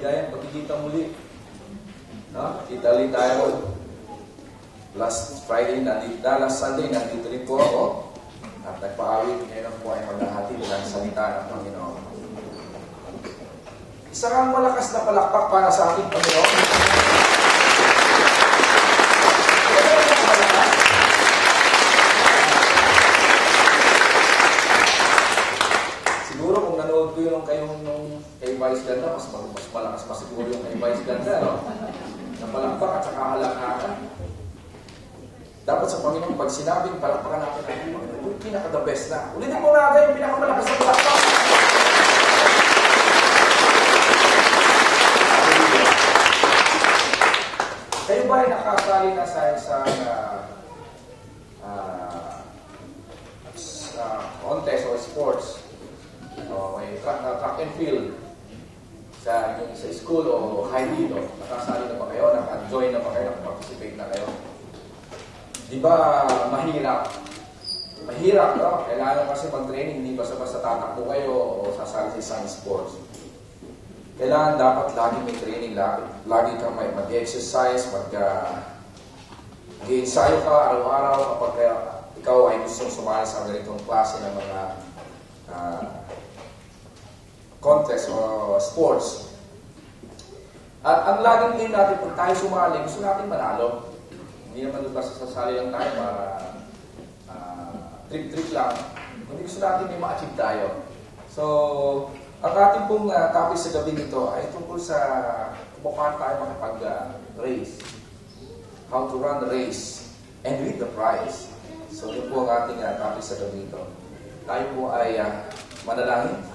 maligayang pagkikita muli. No? Kita ulit tayo. Last Friday, last Sunday, nandito rin po ako. At nagpaawit, ngayon po ay maghahatid ng salita ng Panginoon. Isang malakas na palakpak para sa ating Panginoon. Siguro kung nanood ko yung kay Vice Ganda, mas malakas pa siguro yung kay Vice Ganda, no? Napalakpak at saka halakhakan. Dapat sa Panginoon, pag sinabing palakpakan natin ang Panginoon, yung pinaka-the best na. Ulitin mo natin yung pinaka-malakas na palakpak. Kayo ba ay nakasali na sa isang contest or sports? May track and field sa school o high dito. Nakasali na ba kayo? Naka-join na ba kayo? Naka-participate na kayo? Di ba mahirap? Mahirap, no? Kailangan kasi mag-training, hindi basta-basta tatakbo kayo o sasali sa isang sports. Kailangan dapat lagi may training, lagi kang may mag-exercise, mag-ensayo ka araw-araw kapag ikaw ay gusto sumali sa ganitong klase ng mga contest o sports. At ang laging aim natin pag tayo sumali, gusto natin manalo. Hindi naman doon basta sasali lang tayo para trip-trip lang. Kundi gusto natin may ma-achieve tayo. So, ang ating pong topic sa gabi nito ay tungkol sa kung paano tayo makapag-race. How to run the race and win the prize. So, yun po ang ating topic sa gabi nito. Tayo po ay manalangin.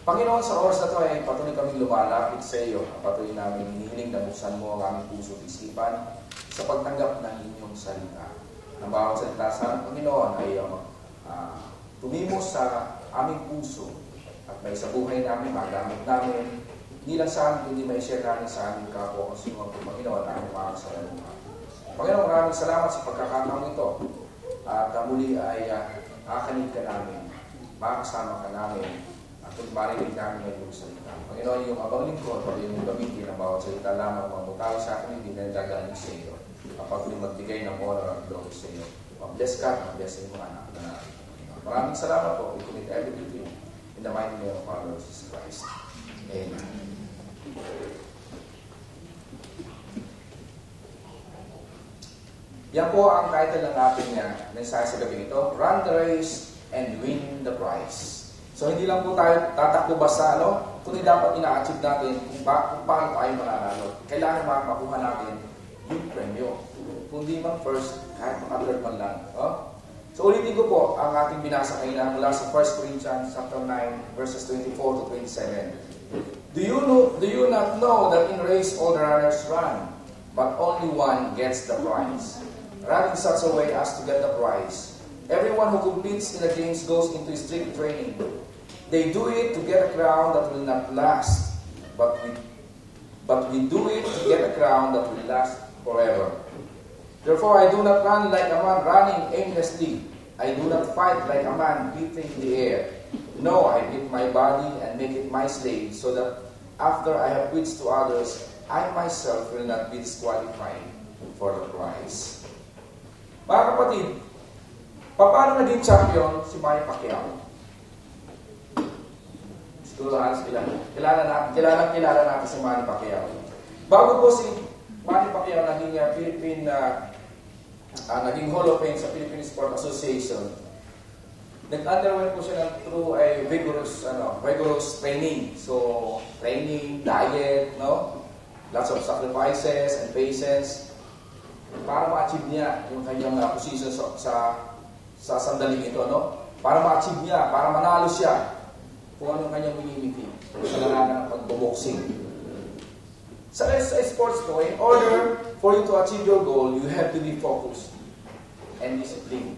Panginoon, sa oras na ito ay patuloy kaming lumalapit sa iyo. Patuloy namin hinihiling na buksan mo ang aming puso at isipan sa pagtanggap ng inyong salita. Ang bawat salita sa Panginoon ay tumimos sa aming puso at may sa buhay namin, magamit namin, hindi lang sa amin, kundi may share namin sa aming kapwa o sino ang Panginoon na aming mga kasalamuha. Panginoon, maraming salamat sa pagkakataong ito at muli ay akanig ka namin, makasama ka namin, at kung marinig namin ng iyong salita. Panginoon, yung abang lingkod, pag yung gamitin ang bawat salita lamang, mamutawi sa akin, hindi na gagaling sa iyo. Kapag magbigay ng honor at glory sa iyo. Mag-bless ka, mag-bless sa iyong anak na maraming salamat po. We commit everything to you. In the mighty name of our Lord Jesus Christ. Amen. Yan po ang title ng ating mensahe sa gabi ito. Run the race and win the prize. So, hindi lang po tayo tatakbo basta, kundi dapat ina-achieve natin kung paano tayo mananalo. Kailangan makuha natin yung premyo. Kundi man first, kahit maka-third man lang. So, ulitin ko po ang ating binasa kanina mula sa 1 Corinthians chapter 9, verses 24 to 27. Do you not know that in race all the runners run, but only one gets the prize? Run in such a way as to get the prize. Everyone who competes in the games goes into strict training. They do it to get a crown that will not last, but we do it to get a crown that will last forever. Therefore, I do not run like a man running aimlessly. I do not fight like a man beating the air. No, I beat my body and make it my slave, so that after I have preached to others, I myself will not be disqualified for the prize. Mga kapatid, paano naging champion si Manny Pacquiao? Siguro halos kilala natin si Manny Pacquiao. Bago po si Manny Pacquiao naging Hall of Fame sa Philippine Sport Association, nag-underwent po siya through a vigorous training. So, training, diet, lots of sacrifices and patience para ma-achieve niya yung kanyang position sa sandaling ito, para ma-achieve niya, para manalo siya kung anong kanyang minimiti sa larangan ng pagboboxing. Sa sports ko, in order for you to achieve your goal, you have to be focused and disciplined.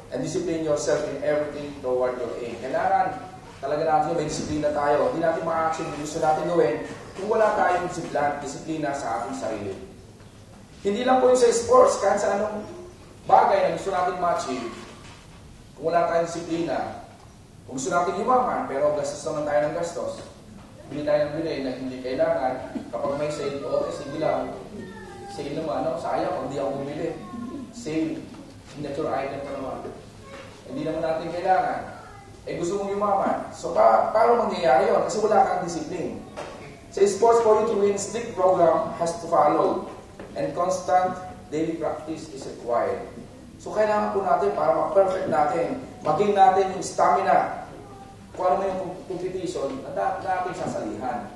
And discipline yourself in everything toward your aim. Kailangan talaga natin may disiplina tayo. Hindi natin ma-achieve yung gusto natin gawin kung wala tayong disiplina sa ating sarili. Hindi lang po yung sa sports, kahit sa anong bagay na gusto natin ma-achieve, kung wala tayong disiplina, kung gusto natin yumaman, pero gastos naman tayo ng gastos, bili tayo ng bili na hindi kailangan. Kapag may sale, okay, sige lang. Sale naman, no? Sayang, kung di ako bumili. Sale, signature item pa naman. Hindi naman natin kailangan. Eh gusto mong yumaman. So paano mangyayari yun? Kasi wala kang discipline. Sa sports, for you to win, strict program has to follow. And constant daily practice is required. So kailangan po natin para ma-perfect natin, maging natin yung stamina. Kung ano yung competition, na natin sasalihan.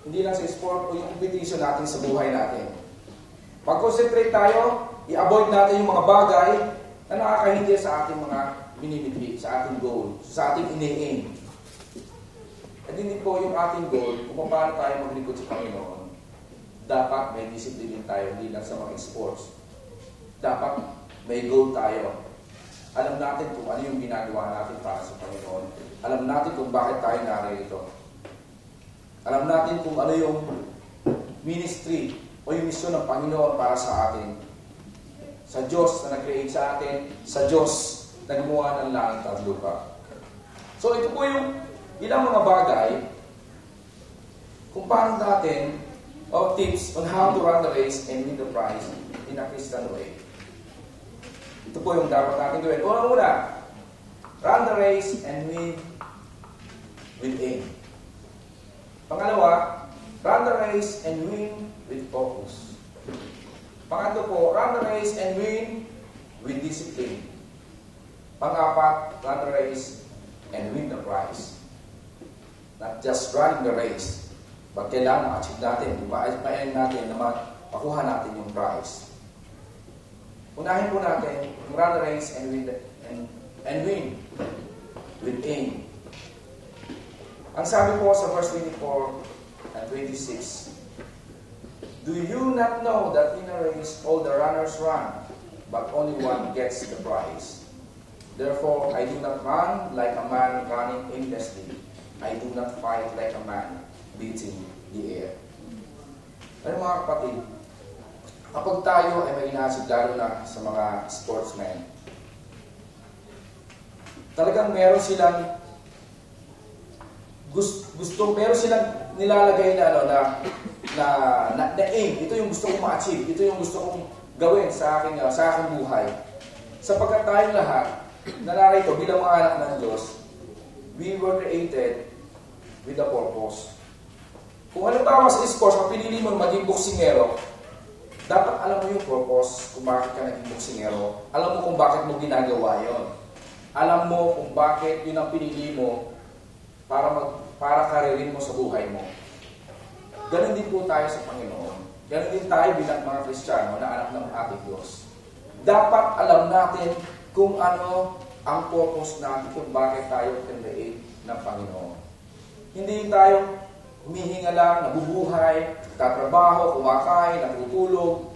Hindi lang sa sport o yung competition natin sa buhay natin. Mag-concentrate tayo, i-avoid natin yung mga bagay na nakakahindi sa ating mga binibigay, sa ating goal, sa ating ini-aim. At hindi po yung ating goal, kung paano tayo maglingkod sa Panginoon, dapat may discipline tayo, hindi lang sa mga sports. Dapat may goal tayo. Alam natin kung ano yung ginagawa natin para sa Panginoon. Alam natin kung bakit tayo narito. Alam natin kung ano yung ministry o yung misyon ng Panginoon para sa atin. Sa Diyos na nag-create sa atin, sa Diyos na gumawa ng langit at lupa. So ito po yung ilang mga bagay kung paano natin o tips on how to run the race and win the prize in a Christian way. Ito po yung dapat natin gawin. Una-una, run the race and win with aim. Pangalawa, run the race and win with focus. Pangatlo po, run the race and win with discipline. Pang-apat, run the race and win the prize. Not just running the race, but kailangan ma-achieve natin, ipain natin na makuha natin yung prize. Unahin po natin, run the race and win with aim. Ang sabi po sa verse 24 and 26, do you not know that in a race all the runners run, but only one gets the prize? Therefore, I do not run like a man running aimlessly. I do not fight like a man beating the air. Ano mga kapatid, kapag tayo ay may inaasig lalo na sa mga sportsmen, talagang meron silang meron silang nilalagay na aim. Ito yung gusto kong ma-achieve. Ito yung gusto kong gawin sa aking buhay. Sapagkat tayong lahat, nararito bilang mga anak ng Diyos, we were created with a purpose. Kung halimbawa sa sports, ang pinili mo maging boksingero, dapat alam mo yung purpose kung bakit ka naging boksingero. Alam mo kung bakit mo ginagawa yon. Alam mo kung bakit yun ang pinili mo para karirin mo sa buhay mo. Ganon din po tayo sa Panginoon. Ganon din tayo bilang mga Kristiyano na anak ng ating Diyos. Dapat alam natin kung ano ang purpose natin, kung bakit tayo create ng Panginoon. Hindi tayo humihinga lang, nabubuhay, tatrabaho, kumakain, natutulog,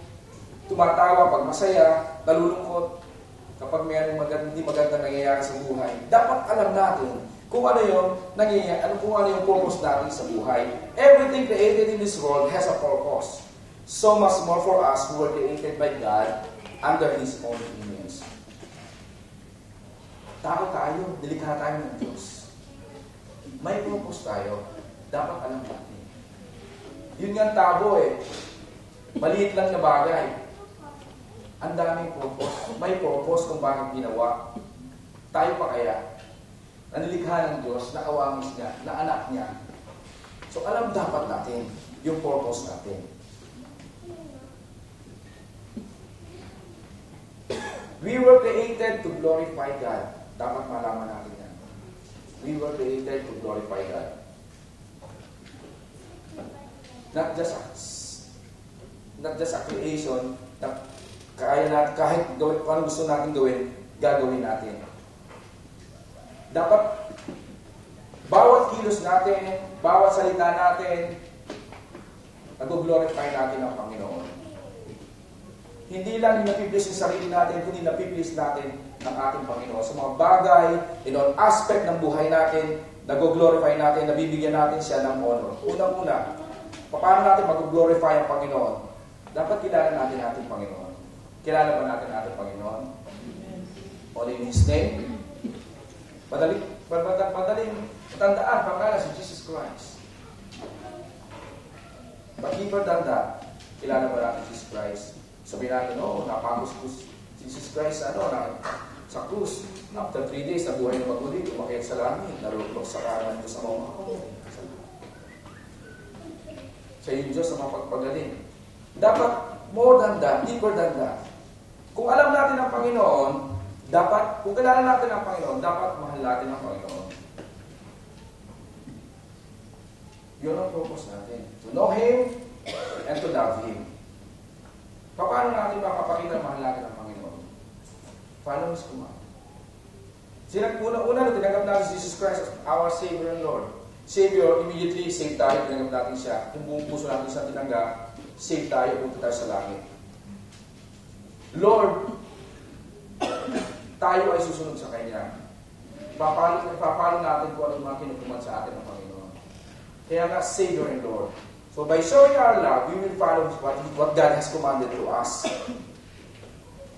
tumatawa pag masaya, nalulungkot kapag mayroong hindi maganda nangyayari sa buhay. Dapat alam natin kung ano yung nangyayari, kung ano yung purpose natin sa buhay. Everything created in this world has a purpose. So much more for us who were created by God under His own image. Tao tayo, delikado tayo ng Diyos. May purpose tayo. Dapat alam natin. Yun nga ang tabo eh. Maliit lang na bagay. Ang daming purpose. May purpose kung bakit ginawa. Tayo pa kaya. Nanilikha ng Diyos, na kawamis niya, na anak niya. So alam dapat natin yung purpose natin. We were created to glorify God. Dapat malaman natin yan. We were created to glorify God. Not just a creation na kaya natin, kahit gawin, kung ano gusto natin gawin, gagawin natin. Dapat bawat kilos natin, bawat salita natin, nag-glorify natin ang Panginoon. Hindi lang napiplis yung sarili natin, kundi napiplis natin ang ating Panginoon. Sa mga bagay, in all aspect ng buhay natin, nag-glorify natin, nabibigyan natin siya ng honor. Unang-una, paano natin mag-glorify ang Panginoon? Dapat kilala natin ating Panginoon. Kilala ba natin ating Panginoon? Only in His name. Madaling tandaan, pangalan si Jesus Christ. But deeper than that, kilala ba natin Jesus Christ? Sabihin natin, napagos ko Jesus Christ, sa krus. After 3 days, nabuhay na maguli, umakyat sa langit, narulog sa kanan ko sa mga ako. Sa yung Diyos na mapagpagaling. Dapat, more than that, deeper than that. Kung alam natin ang Panginoon, kung kilala natin ang Panginoon, dapat mahal natin ang Panginoon. Yun ang purpose natin. To know Him and to love Him. Paano natin makapakita mahal natin ang Panginoon? Follow His command. Una-una na tinanggap natin si Jesus Christ as our Savior and Lord. Savior, immediately save tayo, tinanggap natin siya. Kung buong puso natin siya tinanggap, save tayo, punta tayo sa langit. Lord, tayo ay susunod sa Kanya. Papalo natin kung ano yung mga kinukuman sa atin ng Panginoon. Kaya nga, Savior and Lord. So by showing our love, we will follow what God has commanded to us.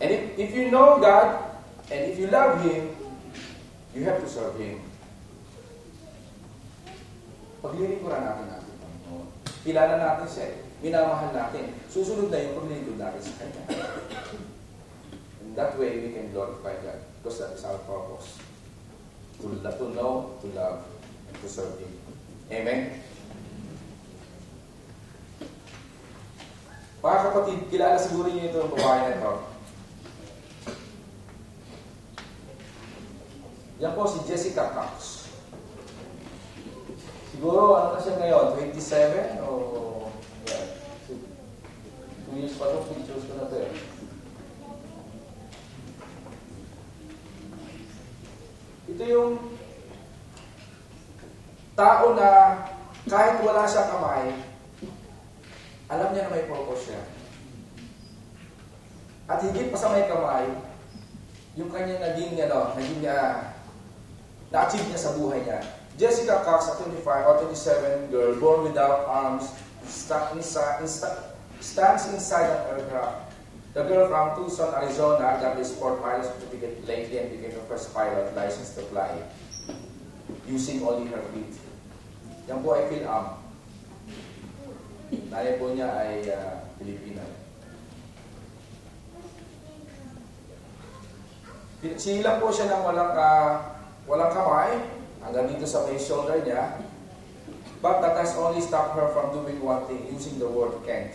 And if you know God, and if you love Him, you have to serve Him. Paglilingkuran natin natin, Panginoon. Kilala natin siya, minamahal natin. Susunod na yung paglilingkod natin sa Kanya. In that way, we can glorify God. Because that is our purpose. To know, to love, and to serve Him. Amen? Mga kapatid, kilala siguro niyo ito ang babae na ito. Yan po si Jessica Cox. Siguro, ano na siya ngayon? 27? O... Yeah. 2 years pa ito, pictures ko na ito eh. Ito yung tao na kahit wala siyang kamay, alam niya na may purpose siya. At higit pa sa may kamay, yung kanya naging na-achieve niya sa buhay niya. Jessica Cox, a 25 or 27 girl, born without arms, stands inside an aircraft. The girl from Tucson, Arizona, got the sport pilot certificate lately and became the first pilot licensed to fly using only her feet. Yan po ay Phil-Am. Nanay po niya ay Pilipina. Silang po siya ng walang kamay, hanggang dito sa may shoulder niya. But that has only stopped her from doing one thing, using the word can't.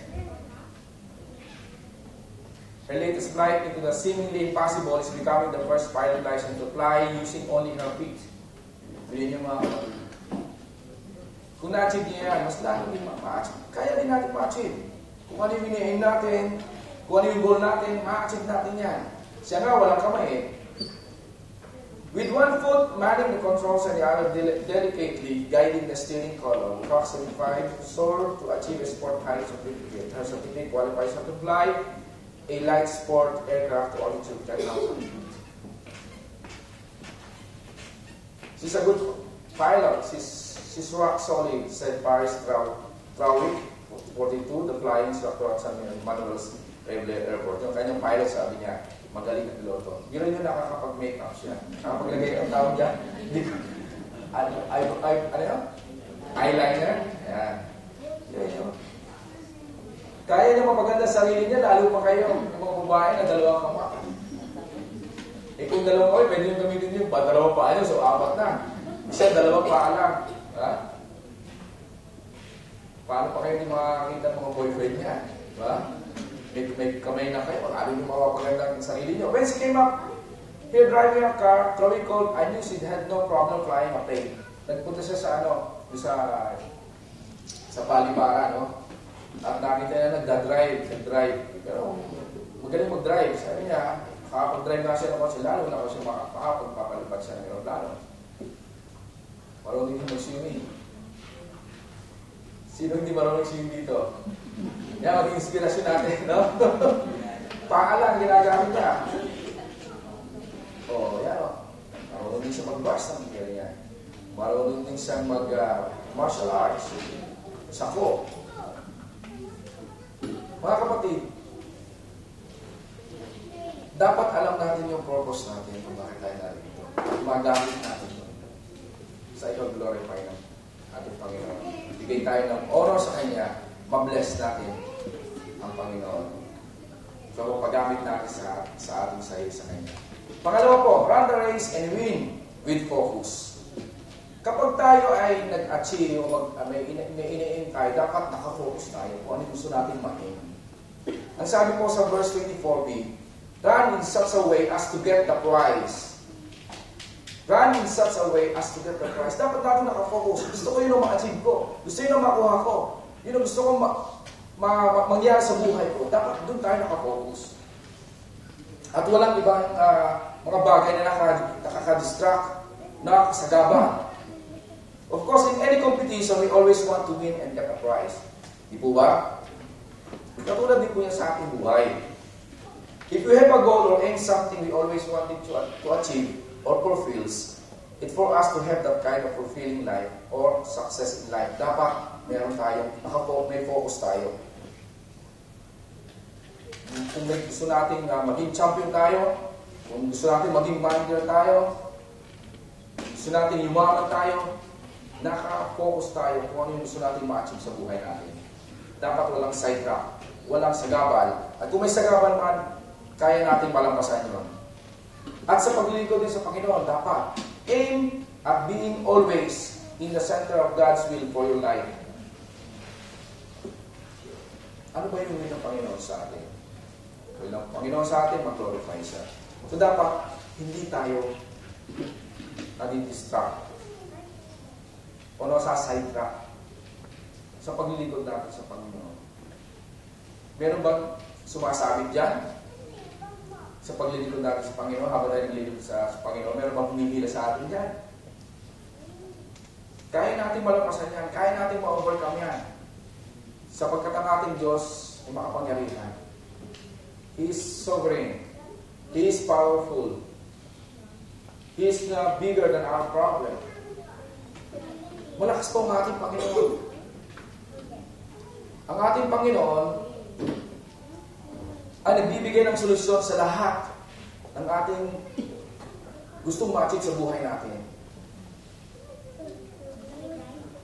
Her latest flight into the seemingly impossible is becoming the first pilot licensed to fly using only her feet. Yun yung mga kapatid. Kung na-achieve niya yan, mas lalo din ma-achieve. Kaya din natin ma-achieve. Kung ano yung hinihin natin, kung ano yung goal natin, ma-achieve natin yan. Siya nga, walang kamay eh. With one foot manning the controls and the other delicately guiding the steering column, Cox 75 soared to achieve a sport pilot certificate. Her certificate qualifies her to fly a light sport aircraft to altitude 10,000 feet. She's a good pilot. She's rock solid, said Paris Trawick, 42, the flying instructor at San Manuel's Reble Airport. Yung kanyang pilot, sabi niya, magaling na piloto. Gano'n yung nakakapag-makeup siya. Nakakapaglagay ang tawag niya. Ano yun? Eyeliner? Ayan. Yan yun. Kaya niya mapaganda sa sarili niya, lalo pa kayo, yung mga babae na dalawang kamay. Eh kung dalawang kamay, pwede yung gamitin niyo, dalawang paa niyo, so 4 na. Isa, dalawang paa lang. Ha? Paano pa kayo hindi makakita mga boyfriend niya? Diba? May kamay na kayo, lalo yung mapapaganda ng sarili niyo. When she came up, here driving a car, Chloe called, I knew she had no problem flying a plane. Nagpunta siya sa sa paliparan, no? At nakita niya nag-drive. Pero magaling mag-drive. Sabi niya, makakapag-drive na siya ng kotse, lalo na kasi makakapagpapalipad siya ng aeroplano. Marunong din mag-swimming. Sino hindi marunong swimming dito? Yan, maging inspirasyon natin, no? Pangalan, ginagamit niya. Yan, marunong din siya mag-bars ng kaya niya. Marunong din siya mag-martial arts. Sako. Mga kapatid, dapat alam natin yung purpose natin kung bakit tayo narito. Magamit natin yun sa ikaw glorify ng ating Panginoon. Bigay tayo ng oras sa Kanya mabless natin ang Panginoon. So, paggamit natin sa ating sarili sa Kanya. Pangalawa po, run the race and win with focus. Kapag tayo ay nag-achieve o may ina-aim tayo, dapat nakafocus tayo kung ano gusto natin ma-aim. Ang sabi po sa verse 24b, run in such a way as to get the prize. Run in such a way as to get the prize. Dapat natin nakafocus. Gusto ko yun ang ma-achieve ko. Gusto yun ang makuha ko. Yun ang gusto ko mangyari sa buhay ko. Dapat doon tayo nakafocus. At walang ibang mga bagay na nakaka-distract, nakakasagaban. Of course, in any competition, we always want to win and get a prize. Di po ba? Katulad din po yan sa ating buhay. If we have a goal or aim something we always wanted to achieve or fulfills, it's for us to have that kind of fulfilling life or success in life. Dapat meron tayong, may focus tayo. Kung gusto natin maging champion tayo, kung gusto natin maging manager tayo, gusto natin yumaman tayo, naka-focus tayo kung ano yung gusto natin ma-achieve sa buhay natin. Dapat walang sidetrack, walang sagabal. At kung may sagabal man, kaya natin malampasan yun. At sa paglilingkod din sa Panginoon, dapat aim at being always in the center of God's will for your life. Ano ba yung will ng Panginoon sa atin? Will ng Panginoon sa atin, mag-glorify siya. So dapat, hindi tayo nadidistract o nasa-sidetrack sa paglilingkod natin sa Panginoon. Meron bang sumasabit dyan sa paglilingkod natin sa Panginoon habang tayo naglilingkod sa Panginoon? Meron bang pumipila sa atin dyan? Kaya natin malampasan yan. Kaya natin ma-overcome yan. Sapagkat ang ating Diyos ay makapangyarihan. He is sovereign. He is powerful. He is bigger than our problem. Malakas po ang ating Panginoon. Ang ating Panginoon ay nagbibigay ng solusyon sa lahat ng ating gustong ma-achieve sa buhay natin.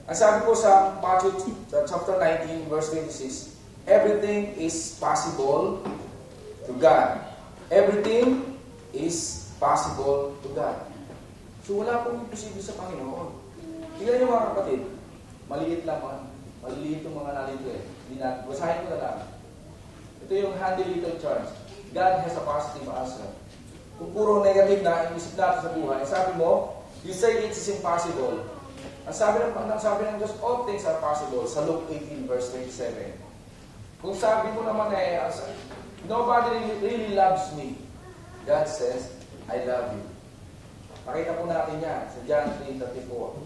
Ang sabi po sa Matthew chapter 19, verse 26, everything is possible to God. Everything is possible to God. So wala pong imposible sa Panginoon. Tingnan niyo mga kapatid, maliit lang, maliliit yung mga nalito eh. Basahin ko na lang. Ito yung handy little church. God has a positive answer. Kung puro negative na inisip natin sa buhay, sabi mo, you say it is impossible. Ang sabi ng Diyos, all things are possible. Sa Luke 18 verse 27. Kung sabi mo naman nobody really loves me. God says, I love you. Pakita po natin yan sa John 3:34.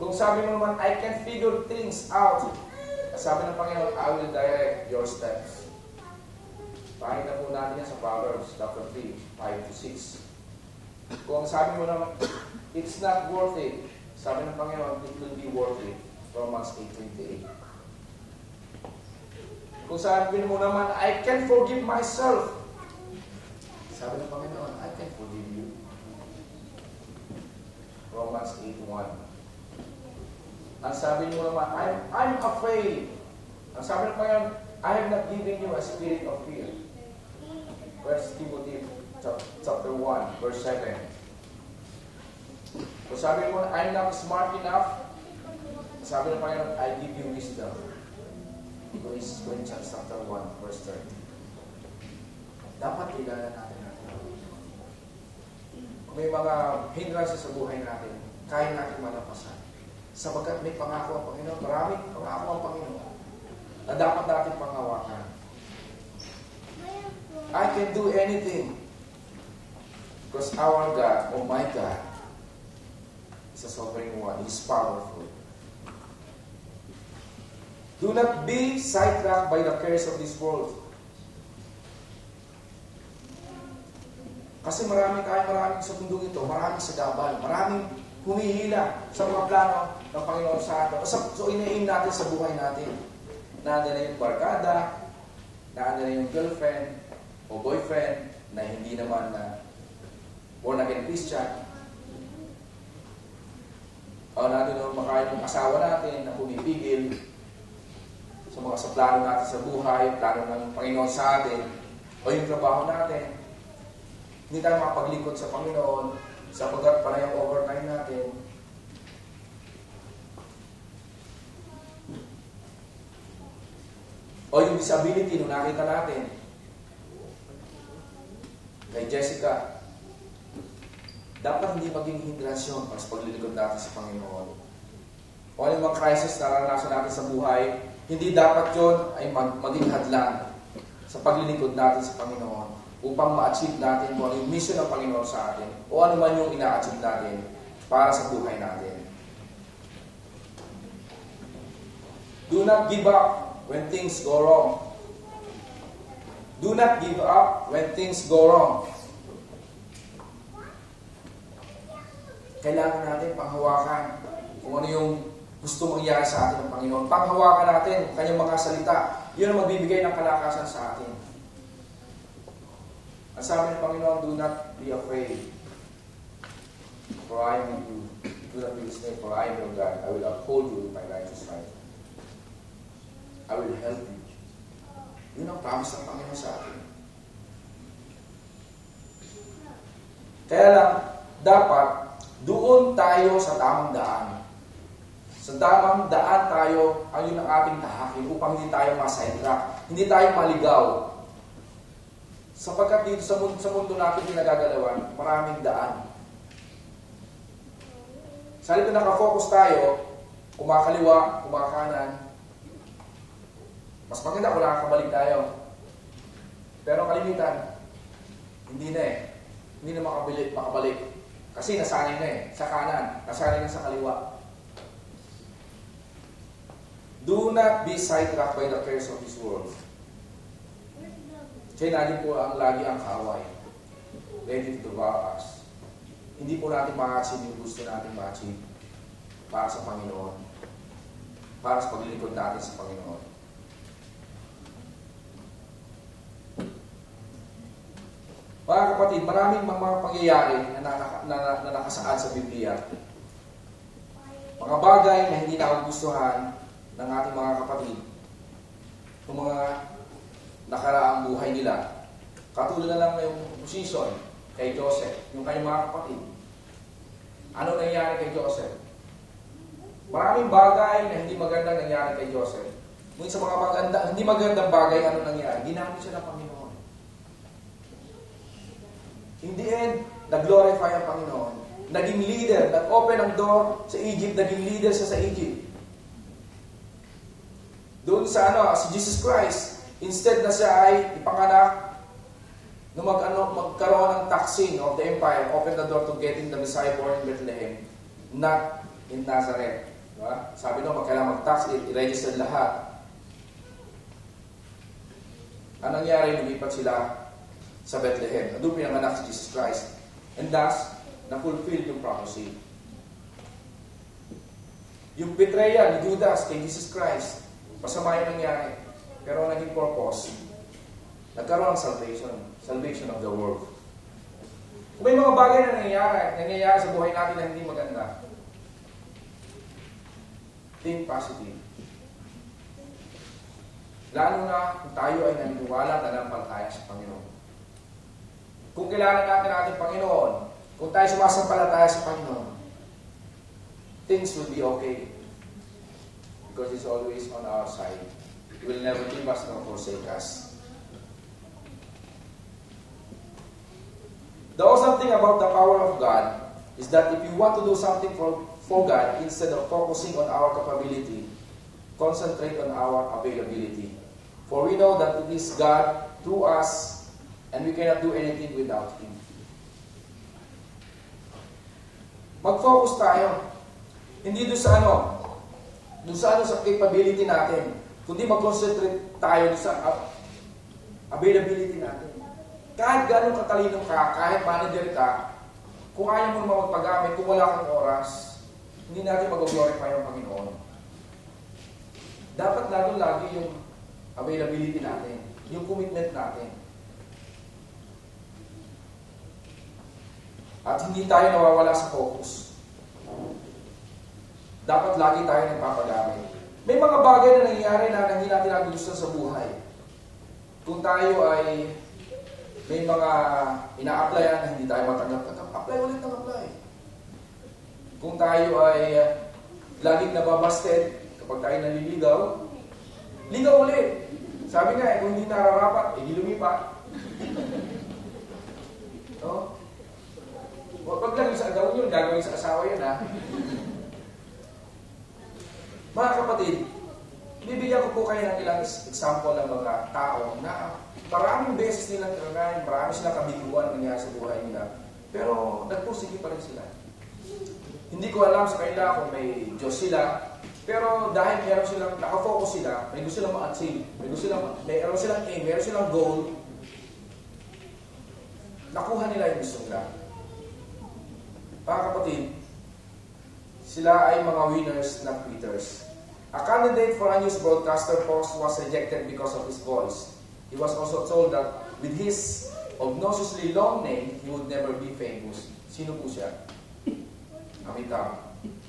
Kung sabi mo naman, I can figure things out. Sabi ng Panginoon, I will direct your steps. Pakita po natin yan sa Proverbs chapter 3, 5-6. Kung sabi mo naman, it's not worth it. Sabi ng Panginoon, it will be worth it. Romans 8:28. Kung sabi mo naman, I can forgive myself. Sabi ng Panginoon, I can forgive you. Romans 8:1. Ang sabi mo naman, I'm afraid. Ang sabi ng Panginoon, I have not given you a spirit of fear. 1 Timothy chapter 1, verse 7. Kung sabi mo, I'm not smart enough. Sabi ng Panginoon, I give you wisdom. Corinthians chapter 1, verse 30. Dapat kilala natin. Kung may mga hindrances sa buhay natin, kaya natin malampasan. Sapagkat may pangako ang Panginoon, maraming pangako ang Panginoon na dapat natin panghawakan. I can do anything because our God, oh my God, is a sovereign one. He is powerful. Do not be sidetracked by the cares of this world. Kasi maraming sa mundong ito, maraming sagabal, maraming humihila sa mga plano ng Panginoon sa atin. So ina-aim natin sa buhay natin. Nandiyan na yung barkada, nandiyan na yung girlfriend o boyfriend na hindi naman na born again Christian. O nandiyan na makain yung asawa natin na pumipigil sa plano natin sa buhay, plano ng Panginoon sa atin, o yung trabaho natin. Hindi tayo makapaglingkod sa Panginoon sapagkat para yung overtime natin. O yung disability nung nakita natin kay Jessica, dapat hindi maging hindrance para sa paglilingkod natin sa Panginoon. O yung mga crisis na naranasan natin sa buhay, hindi dapat yun ay maging hadlang sa paglilingkod natin sa Panginoon upang ma-achieve natin kung ano yung mission ng Panginoon sa atin o ano man yung ina-achieve natin para sa buhay natin. Do not give up when things go wrong. Do not give up when things go wrong. Kailangan natin panghawakan kung ano yung gusto mangyari sa atin ng Panginoon. Panghawakan natin ang kanyang mga salita. Yun ang magbibigay ng kalakasan sa atin. Ang sabi ng Panginoon, do not be afraid, for I am with you. Do not be dismayed, for I am your God. I will uphold you with my righteous right. I will help you. Yun ang promise ng Panginoon sa atin. Kaya lang, dapat doon tayo sa tamang daan. Sa tamang daan tayo, ang yun ang ating tahakin upang hindi tayo ma-sidetrack, hindi tayo maligaw. Sapagkat dito sa mundo natin pinagagalawan, maraming daan. Sa halip na nakafocus tayo, kumakaliwa, kumakanan, mas maganda kung nakakabalik tayo. Pero kalimitan, hindi na eh. Hindi na makabalik. Kasi nasanay na eh. Sa kanan, nasanay na sa kaliwa. Do not be sidetracked by the cares of this world. Kaya natin po lagi ang kaaway. Ready to devour us. Hindi po natin ma-achieve yung gusto natin ma-achieve para sa Panginoon. Para sa paglilingkod natin sa Panginoon. Mga kapatid, maraming mga pangyayari na nakasaad sa Biblia. Mga bagay na hindi nakagustuhan ng ating mga kapatid. Yung mga nakaraang buhay nila. Katulad na lang yung position kay Joseph, yung kanyang mga kapatid. Ano nangyari kay Joseph? Maraming bagay na hindi magandang nangyari kay Joseph. Ngunit sa mga hindi magandang bagay, ano nangyari? Ginamit siya ng Panginoon. In the end, nag-glorify ang Panginoon. Naging leader, nag-open ang door sa Egypt, naging leader siya sa Egypt. Doon sa si Jesus Christ, instead na siya ay ipanganak, nung magkaroon ng taxing of the empire, open the door to getting the Messiah born in Bethlehem, not in Nazareth. Diba? Sabi nung, kailangan mag-tax, i-register lahat. Anong nangyari? Lumipat sila sa Bethlehem. Doon pinanganak si Jesus Christ. And thus, na-fulfill yung prophecy. Yung betrayal ni Judas kay Jesus Christ, masama yung nangyari. Pero naging purpose, nagkaroon ng salvation of the world. Kung may mga bagay na nangyayari sa buhay natin na hindi maganda, think positive. Lalo na kung tayo ay naniniwala at nanampalataya sa Panginoon. Kung kailangan natin ating Panginoon, kung tayo sumasampalataya sa Panginoon, things will be okay. Because He's always on our side. He will never leave us nor forsake us. The awesome thing about the power of God is that if you want to do something for God, instead of focusing on our capability, concentrate on our availability. For we know that it is God through us, and we cannot do anything without Him. Mag-focus tayo. Hindi doon sa capability natin, kundi mag-concentrate tayo sa availability natin. Kahit gano'ng katalino ka, kahit manager ka, kung ayaw mo naman magpagamit, kung wala kang oras, hindi natin mag-glorify ang Panginoon. Dapat lagi yung availability natin, yung commitment natin. At hindi tayo nawawala sa focus. Dapat lagi tayo nagpapagamit. May mga bagay na nangyayari na hindi natin nagustuhan sa buhay. Kung tayo ay may mga ina-applyan na hindi tayo matanggap, apply ulit ng apply. Kung tayo ay laging nababasted kapag tayo naliligaw, ligaw ulit. Sabi nga, kung hindi nararapat, hindi lumipat. No? Wag lang sa gawin yun, gagawin sa asawa yun, ha? Mga kapatid, bibigyan ko po kayo ng ilang example ng mga tao na maraming beses nilang karanayan, marami silang kabiguan na nangyari sa buhay nila, pero nagpursige pa rin sila. Hindi ko alam sa kanila kung may Diyos sila, pero dahil meron silang, nakafocus sila, may gusto silang ma-achieve, meron silang aim, meron silang goal, nakuha nila yung gusto nila. Mga kapatid, sila ay mga winners, not quitters. A candidate for a news broadcaster post was rejected because of his voice. He was also told that with his obnoxiously long name, he would never be famous. Sino po siya? Amitabh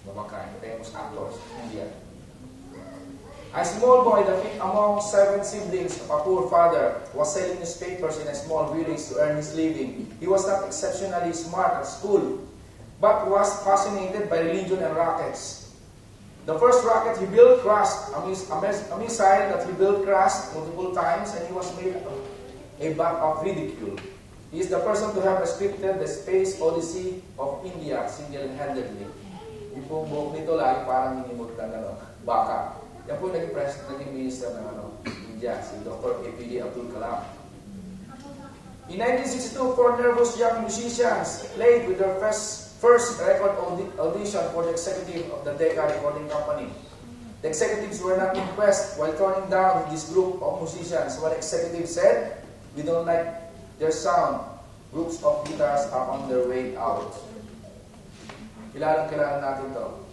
Bachchan, famous actor in India. A small boy, the fifth among 7 siblings of a poor father, was selling newspapers in a small village to earn his living. He was not exceptionally smart at school, but was fascinated by religion and rockets. The first rocket he built crashed, a missile that he built crashed multiple times, and he was made a butt of ridicule. He is the person to have scripted the Space Odyssey of India single-handedly. Yung po buhok nito lagi parang minimot ng baka. Yan po naging minister ng India, si Dr. APD Abdul Kalam. In 1962, 4 nervous young musicians played with their first record audition for the executive of the Decca Recording Company. The executives were not impressed while turning down this group of musicians. One executive said, "We don't like their sound. Groups of guitars are on their way out." Kilala natin to.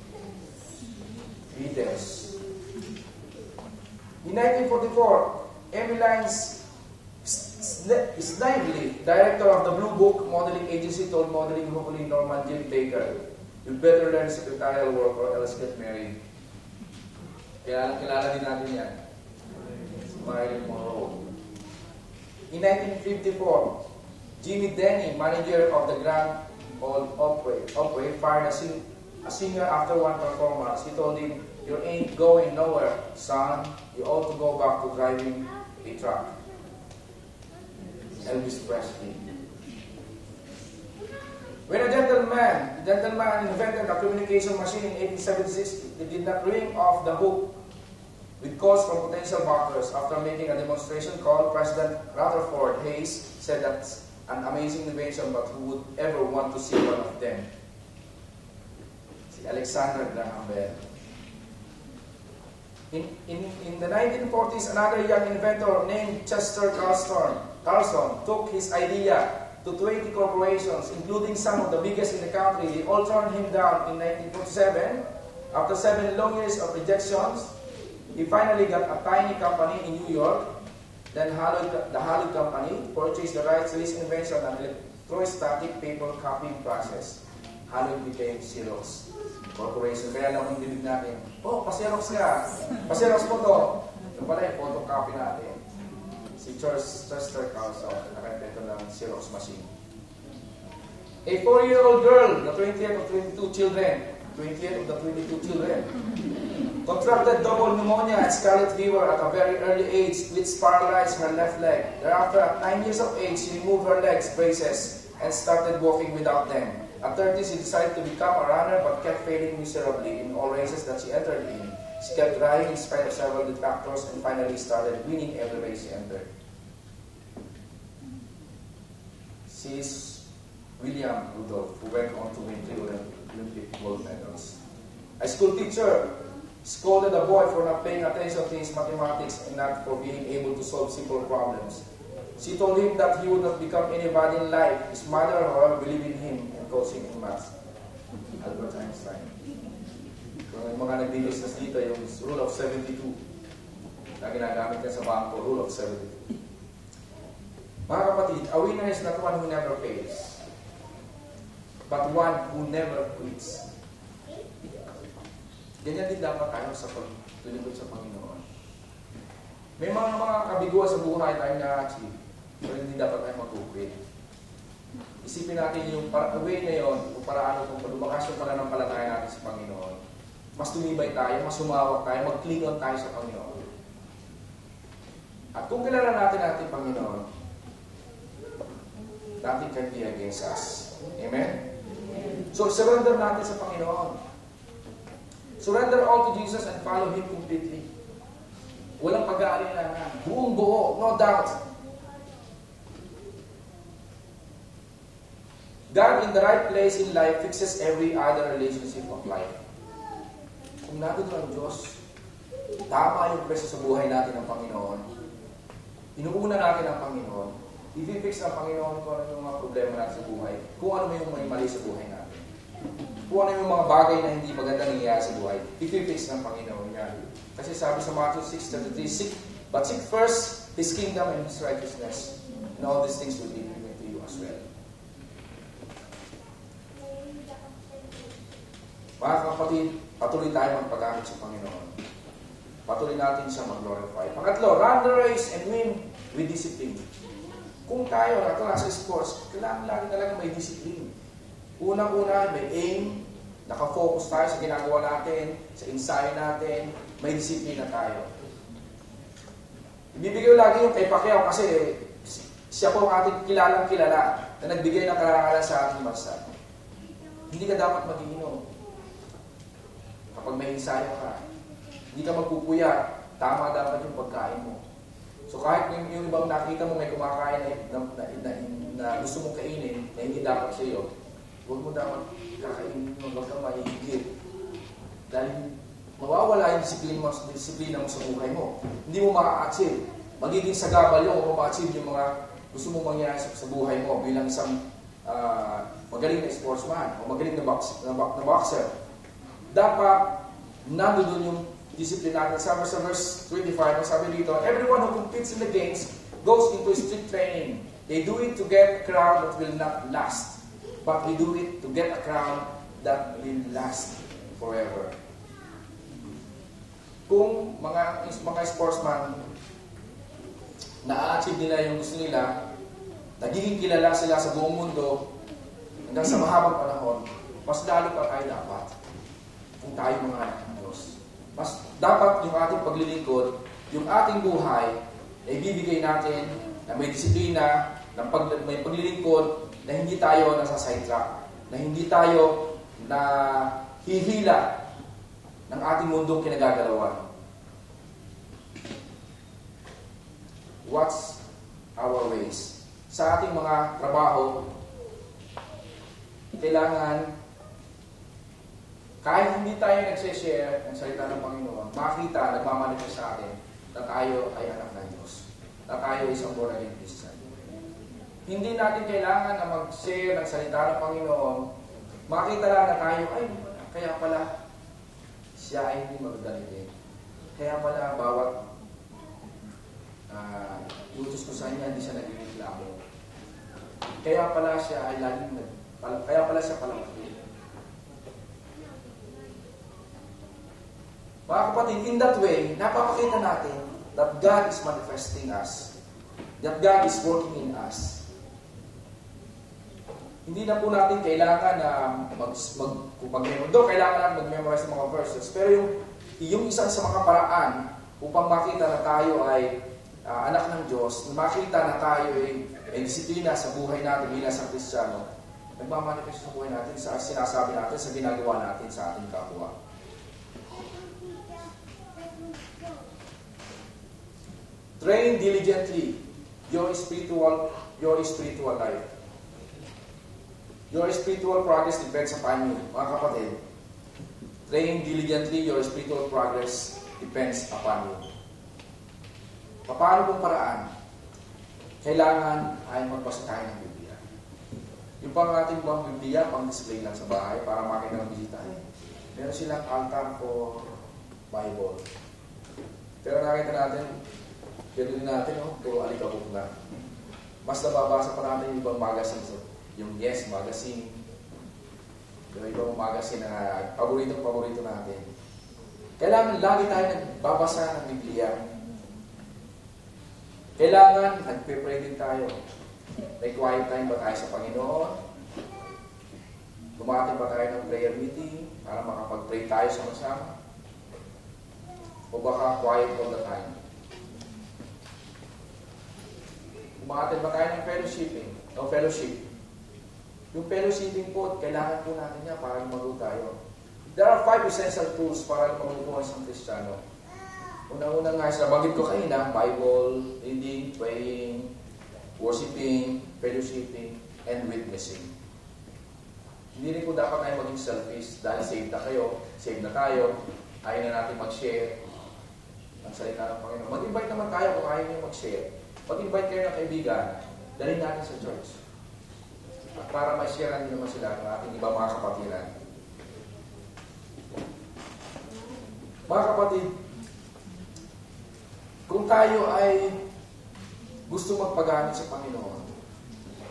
Beatles. In 1944, Emmeline Snively, director of the Blue Book modeling agency, told modeling hopefully Norman Jim Baker, "You better learn secretarial work or else get married." Kilala din natin yan. Marilyn Monroe. In 1954, Jimmy Denny, manager of the Grand Ole Opry, fired a singer after one performance. He told him, "You ain't going nowhere, son. You ought to go back to driving a truck." Elvis Presley. When a gentleman invented a communication machine in 1876, he did not ring off the hook with calls from potential backers. After making a demonstration call, President Rutherford Hayes said that's an amazing invention, but who would ever want to see one of them? Si Alexander Graham Bell. In the 1940s, another young inventor named Chester Carlson took his idea to 20 corporations, including some of the biggest in the country. They all turned him down in 1947. After 7 long years of rejections, he finally got a tiny company in New York. Then the Hallett Company purchased the rights to his invention, an electrostatic paper copying process. Hallett became Xerox Corporation. Kaya lang kung dinig natin, "Oh, pa-Xerox nga. Pa-Xerox mo to." Ito pala yung photocopy natin. Si Chester Carlson, nakapito ng Xerox machine. A 4-year-old girl, the 20th of the 22 children, contracted double pneumonia and scarlet fever at a very early age, which paralyzed her left leg. Thereafter, at 9 years of age, she removed her legs braces and started walking without them. At 30, she decided to become a runner but kept failing miserably in all races that she entered in. She kept trying in spite of several detractors and finally started winning every race she entered. She is William Rudolph, who went on to win 3 Olympic gold medals. A school teacher scolded a boy for not paying attention to his mathematics and not for being able to solve simple problems. She told him that he would not become anybody in life. His mother, however, believed in him and coaching in maths. Albert Einstein. Kung yung mga nagdi-business dito, yung rule of 72 na ginagamit niya sa bangko, rule of 72. Mga kapatid, a winner is not one who never fails, but one who never quits. Ganyan din dapat tayo sa Lilingkod sa Panginoon. May mga kabiguan sa buhay tayo na-achieve, pero hindi dapat tayo mag-quit. Isipin natin yung way na yun, kung paraan kung lumakas yung pananampalataya natin sa Panginoon. Mas tumibay tayo, mas sumawak tayo, mag-cling on tayo sa Panginoon. At kung kilala natin Panginoon, nothing can be against us. Amen? So, surrender natin sa Panginoon. Surrender all to Jesus and follow Him completely. Walang pag-aalinlangan. Buong buo, no doubt. God in the right place in life fixes every other relationship of life. Kung natin ang Diyos, tama yung presyo sa buhay natin ng Panginoon. Inuuna natin ang Panginoon. I-fix ng Panginoon kung ano yung mga problema natin sa buhay. Kung ano yung may mali sa buhay natin. Kung ano yung mga bagay na hindi magandang nangyayari sa buhay. I-fix ng Panginoon yan. Kasi sabi sa Matthew 6:33, but seek first His kingdom and His righteousness, and all these things will be given to you as well. Mga kapatid, patuloy tayo magpagamit sa Panginoon. Patuloy natin siya mag-glorify. Pangatlo, run the race and win with discipline. Kung tayo nasa sports, kailangan lagi talaga may discipline. Unang-una, may aim, nakafocus tayo sa ginagawa natin, sa ensayo natin, may disiplina tayo. Ibibigay lagi yung kay Pacquiao kasi siya po ang ating kilalang-kilala na nagbigay ng karangalan sa ating bansa. Hindi ka dapat mag-iinom. Kapag may ensayo ka, hindi ka magpupuyat, tama dapat yung pagkain mo. So kahit yung ibang nakita mo may kumakain na gusto mong kainin, na hindi dapat sa iyo, huwag mo dapat kakainin mo, huwag kang mahihigit. Dahil mawawala yung disiplina mo sa buhay mo. Hindi mo maka-achieve. Magiging sagabal yung kung ma-achieve yung mga gusto mong mangyari sa buhay mo bilang isang magaling na sportsman o magaling na boxer. Dapat nandoon yung discipline natin. Sabi sa verse 25, sabi dito, everyone who competes in the games goes into strict training. They do it to get a crown that will not last. But we do it to get a crown that will last forever. Kung mga sportsman na-achieve nila yung gusto nila, nagiging kilala sila sa buong mundo hanggang sa mahabang panahon, mas lalo pa tayo dapat kung tayo mga anak ng Diyos. Mas dapat yung ating paglilingkod, yung ating buhay, ay bibigay natin na may disiplina, na may paglilingkod, na hindi tayo nasa sidetrack, na hindi tayo na hihila ng ating mundong kinagagalawan. What's our ways? Sa ating mga trabaho, kailangan kahit hindi tayo nagsishare ng salita ng Panginoon, makita, nagmamanifest sa atin na tayo ay anak ng Diyos. Na tayo isang born again Christian. Hindi natin kailangan na mag-share ng salita ng Panginoon. Makita lang na tayo, ay, kaya pala siya ay hindi magdalitin. Kaya pala bawat utos ko sa kanya, hindi siya nag-reklamo. Kaya pala siya ay laging kaya pala siya palangkin. Mga kapatid, in that way, napapakita natin that God is manifesting us. That God is working in us. Hindi na po natin kailangan na kailangan lang mag-memorize ng mga verses. Pero yung isa sa mga paraan upang makita na tayo ay anak ng Diyos, makita na tayo ay disiplina sa buhay natin bilang sa Kristiyano, nagmamanifest sa buhay natin sa sinasabi natin, sa ginagawa natin sa ating kapwa. Train diligently your spiritual life. Your spiritual progress depends upon you. Mga kapatid, train diligently your spiritual progress depends upon you. Paano kung paraan? Kailangan ay magbasa tayo ng Biblia. Yung pang ating bang Biblia, pang display lang sa bahay para makita ng bisita. Meron silang altar for Bible. Pero nakita natin, ganoon natin, puro alikabok na. Mas nababasa pa natin yung ibang magazine. Yung Yes Magazine. Yung ibang magazine na paborito natin. Kailangan lagi tayo nagbabasa ng Biblia. Kailangan nagpe-pray din tayo. May quiet time ba tayo sa Panginoon? Lumating ba tayo ng prayer meeting para makapag-pray tayo sama-sama? O baka quiet all the time? Lumating ba tayo ng fellowshipping? O fellowship? Yung fellowshipping po, kailangan po natin niya para lumago tayo. There are 5 essential tools para lumago po sa Kristiyano. Una-una nga, nabanggit ko kanina, Bible, reading, praying, worshiping, fellowshipping, and witnessing. Hindi rin po dapat tayo maging selfish dahil saved na kayo, saved na tayo, ayaw na natin mag-share ang salita ng Panginoon. Mag-invite naman tayo kung ayaw nyo mag-share. Mag-invite kayo ng kaibigan, dalhin natin sa church. At para ma-share din naman sila ng ating iba mga kapatiran. Mga kapatid, kung tayo ay gusto magpagamit sa Panginoon,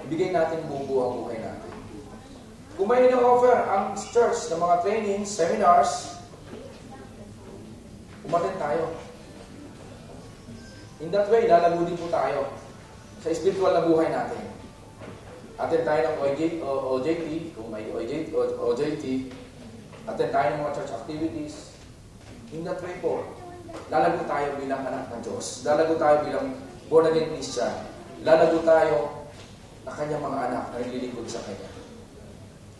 ibigay natin buong ang buhay natin. Kung may ino-offer ang church ng mga trainings, seminars, umatin tayo. In that way, lalago din po tayo sa spiritual na buhay natin. Attend tayo ng OJT, kung may OJT, attend tayo ng mga church activities. In that way po, lalago tayo bilang anak ng Diyos. Lalago tayo bilang born-again Christian. Lalago tayo na kanyang mga anak na naglilingkod sa Kanya.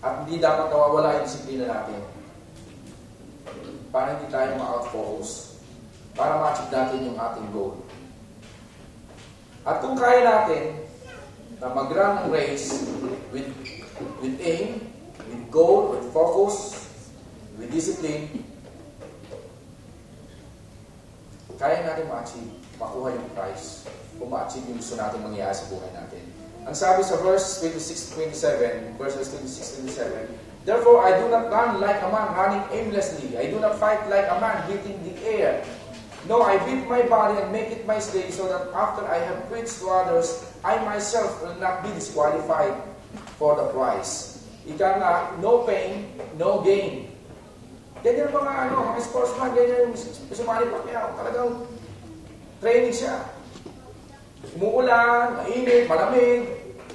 At hindi dapat nawawala yung disiplina natin para hindi tayo ma-out-focus, para ma-achieve natin yung ating goal. At kung kaya natin na mag-run ng race with aim, with goal, with focus, with discipline, kaya natin ma-achieve, makuha yung prize, kung ma-achieve yung gusto natin mangyayari sa buhay natin. Ang sabi sa verse 26-27, verses 26-27, therefore, I do not run like a man running aimlessly. I do not fight like a man beating the air. No, I beat my body and make it my slave so that after I have preached to others, I myself will not be disqualified for the prize. Ika nga, no pain, no gain. Ganyan mga sportsman, ganyan yung sumali pa kaya. Talagang training siya. Umuulan, mainit, malamig.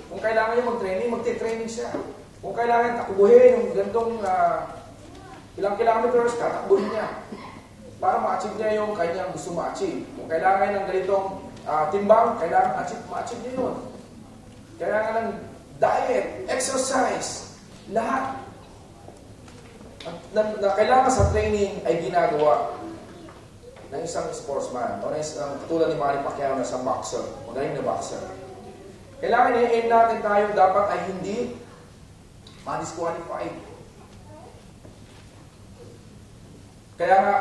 Kung kailangan niya mag-training, magti-training siya. Kung kailangan takbuhin yung gantong ilang kilometers, tatakbuhin niya. Para ma-achieve niya yung kanyang gusto ma-achieve. Kung kailangan ng ganitong timbang, kailangan ma-achieve niya yun. Kailangan ng diet, exercise, lahat. Na kailangan sa training ay ginagawa ng isang sportsman o ng isang katulad ni Manny Pacquiao na isang boxer, magaling na boxer. Kailangan i-aim natin tayo dapat ay hindi ma-disqualified. Kaya nga,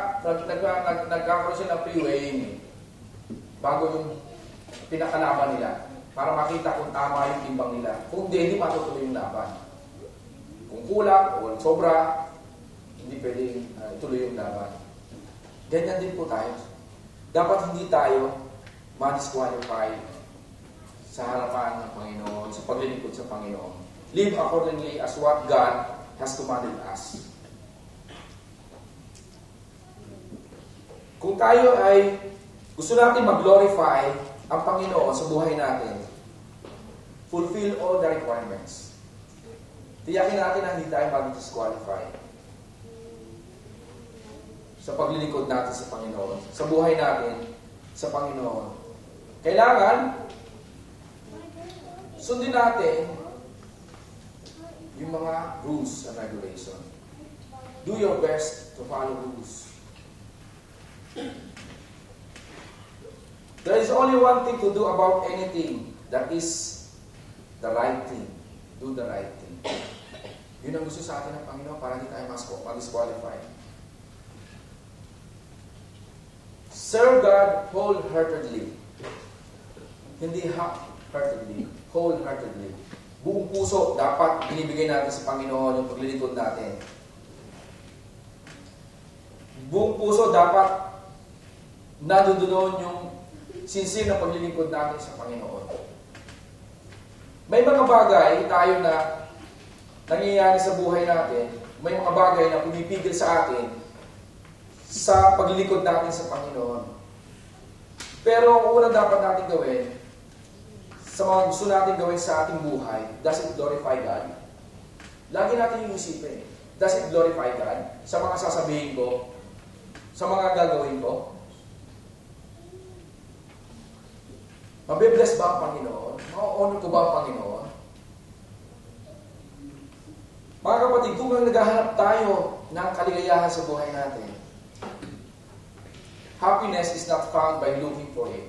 nagkakaroon siya ng pre-weighing bago yung pinakalaban nila para makita kung tama yung timbang nila. Kung hindi matutuloy yung laban. Kung kulang o sobra, hindi pwedeng ituloy yung laban. Ganyan din po tayo. Dapat hindi tayo ma-disqualify sa harapan ng Panginoon, sa paglilingkod sa Panginoon. Live accordingly as what God has commanded us. Kung tayo ay gusto natin mag-glorify ang Panginoon sa buhay natin, fulfill all the requirements. Tiyakin natin na hindi tayo mag-disqualify sa paglilingkod natin sa Panginoon, sa buhay natin sa Panginoon. Kailangan sundin natin yung mga rules and regulation. Do your best to follow rules. There is only one thing to do about anything. That is the right thing. Do the right thing. Yun ang gusto sa atin ng Panginoon para hindi tayo ma-disqualify. Serve God wholeheartedly. Hindi half-heartedly. Wholeheartedly. Buong puso dapat binibigay natin sa Panginoon yung paglilingkod natin. Buong puso dapat nadudunon yung sincere na paglilingkod natin sa Panginoon. May mga bagay tayo na nangyayari sa buhay natin, may mga bagay na pumipigil sa atin sa paglilingkod natin sa Panginoon. Pero ang unang dapat natin gawin, sa mga gusto natin gawin sa ating buhay, does it glorify God? Lagi natin yung isipin, does it glorify God? Sa mga sasabihin ko, sa mga gagawin ko? Mabibless ba ang Panginoon? Ma-honor ko ba ang Panginoon? Mga kapatid, kung naghahanap tayo ng kaligayahan sa buhay natin, happiness is not found by looking for it.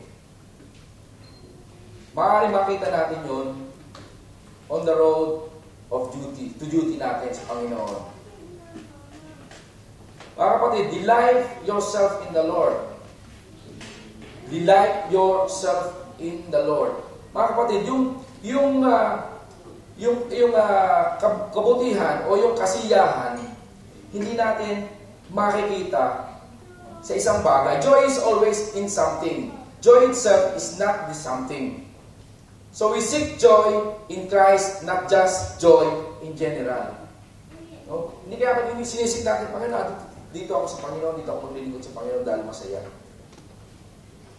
Maaaring makita natin yun on the road of duty, to duty natin sa Panginoon. Mga kapatid, delight yourself in the Lord. Delight yourself in the Lord. Mga kapatid, yung kabutihan o yung kasiyahan, hindi natin makikita sa isang bagay. Joy is always in something. Joy itself is not the something. So we seek joy in Christ, not just joy in general. No? Hindi kaya pag sinisik natin, Panginoon, dito ako sa Panginoon, dito ako maglilingkod sa Panginoon dahil masaya.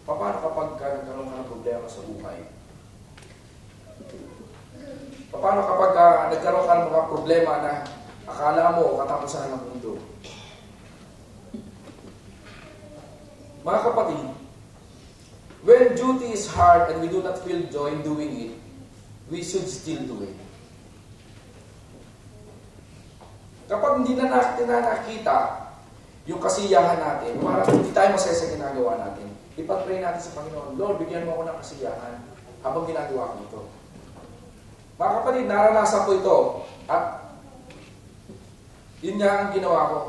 Paano kapag nagkaroon ka ng problema sa buhay? Paano kapag nagkaroon ka ng mga problema na akala mo katapusan ng mundo? Mga kapatid, when duty is hard and we do not feel joy in doing it, we should still do it. Kapag hindi na natin nakita yung kasiyahan natin, parang hindi tayo masaya sa ginagawa natin, ipag-pray natin sa Panginoon, Lord, bigyan mo ako ng kasiyahan habang ginagawa ko ito. Mga kapatid, naranasan ko ito at yun nga ang ginawa ko.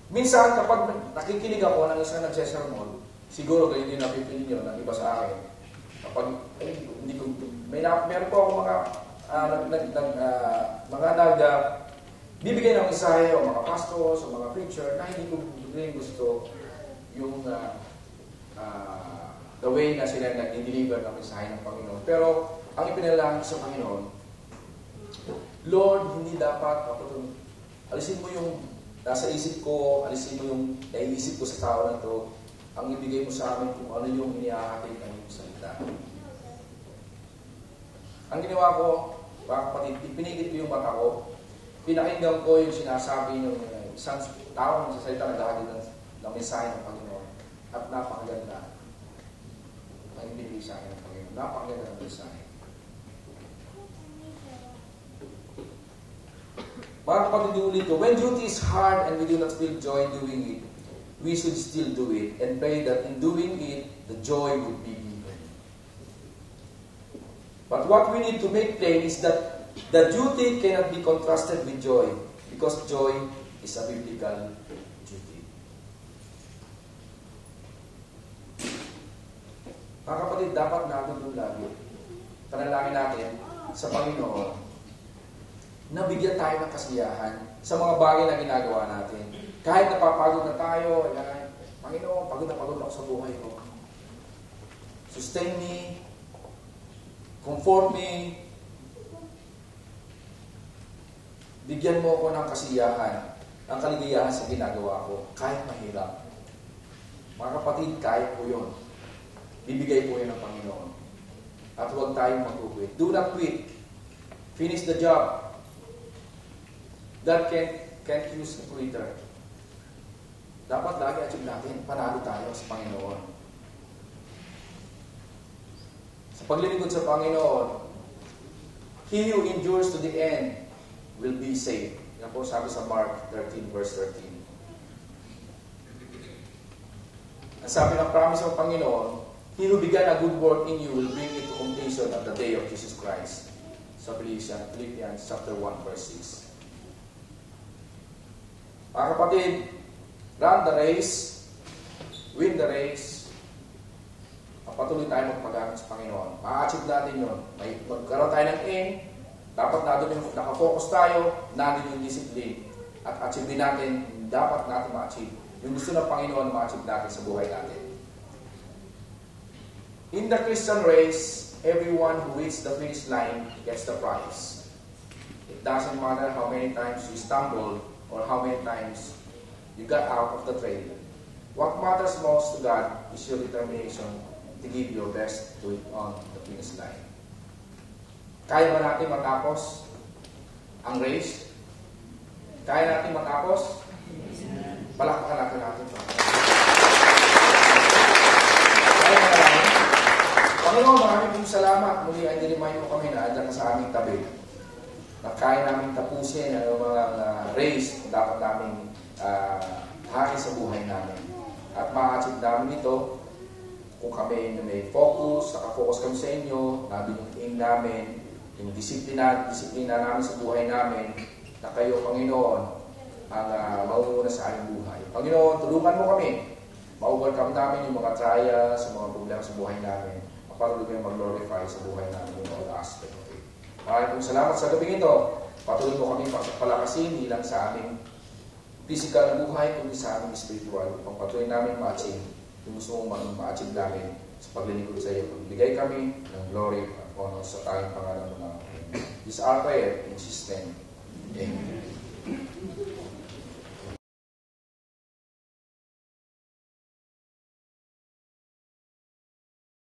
Minsan, kapag nakikinig ako ng isang nagsesermon, siguro ganyan din napipili nyo ng iba sa akin. Kapag, hindi ko, meron po ako bibigay ng mensahe o mga pastors o mga preacher na hindi ko rin gusto yung the way na sila nag-deliver ng mensahe ng Panginoon. Pero, ang ipinalangin sa Panginoon, Lord, hindi dapat alisin mo yung nasa isip ko, alisin mo yung naiisip ko sa tao na to, ang ibigay mo sa amin kung ano yung inihahatid ng iyong salita. Ang ginawa ko, mga kapatid, ipinigit ko yung mata ko, pinakinggan ko yung sinasabi ng isang tao na sasalita na lahat ng mensahe ng Panginoon. At napakaganda ang ibigay sa akin ng Panginoon. Napakaganda ng mensahe. Mga kapatid, ulit ko, when duty is hard and we do not feel joy doing it, we should still do it and pray that in doing it, the joy would be given. But what we need to make plain is that the duty cannot be contrasted with joy because joy is a biblical duty. Mga kapatid, dapat natin doon lagi. Panalangin natin sa Panginoon na bigyan tayo ng kasiyahan sa mga bagay na ginagawa natin. Kahit napapagod na tayo, Panginoon, pagod na ako sa buhay ko. Sustain me, comfort me, bigyan mo ako ng kasiyahan, ng kaligayahan sa ginagawa ko, kahit mahirap. Mga kapatid, kahit po yun. Bibigay po yun ng Panginoon. At huwag tayong mag-quit. Do not quit. Finish the job. God can't use a quitter. Dapat lagi achieve natin, panalo tayo sa Panginoon. Sa paglilingkod sa Panginoon, he who endures to the end will be saved. Yan po sabi sa Mark 13 verse 13. Ang sabi ng promise ng Panginoon, he who began a good work in you will bring it to completion on the day of Jesus Christ. Sa Philippians chapter 1 verse 6. Mga kapatid, run the race, win the race, patuloy tayo magpagamit sa Panginoon. Ma-achieve natin yun. Magkaroon tayo ng aim, dapat natin yung nakafocus tayo, natin yung discipline. At achieve din natin, dapat natin ma-achieve. Yung gusto ng Panginoon, ma-achieve natin sa buhay natin. In the Christian race, everyone who reaches the finish line gets the prize. It doesn't matter how many times you stumble or how many times you got out of the trail. What matters most to God is your determination to give your best to it on the finish line. Kaya ba natin matapos ang race? Kaya natin matapos? Palakpakan natin. Kaya na natin. Panginoon, maraming pong salamat. Muli ay nilimahin mo kami na andyan ka sa aming tabi. Na kaya namin tapusin ang mga race na dapat namin hain sa buhay namin. At ma-achieve namin ito kung kami may focus, nakafocus kami sa inyo, namin yung aim namin, yung disiplina namin sa buhay namin, na kayo, Panginoon, ang mauuna sa aming buhay. Panginoon, tulungan mo kami. Ma-overcome namin yung mga trials, mga problema sa buhay namin. Mapatuloy kayong mag-glorify sa buhay namin yung all aspect of it. Maraming salamat sa gabing ito. Patuloy mo kami palakasin, hindi lang sa aming physical na buhay, kundi sa aming spiritual. Pagpatuloy namin ma-achieve yung gusto mong ma-achieve namin sa paglilingkod sa iyo. Pagbigay kami ng glory at honor sa tayong pangalan mo na. This is our prayer in Jesus' name. Amen.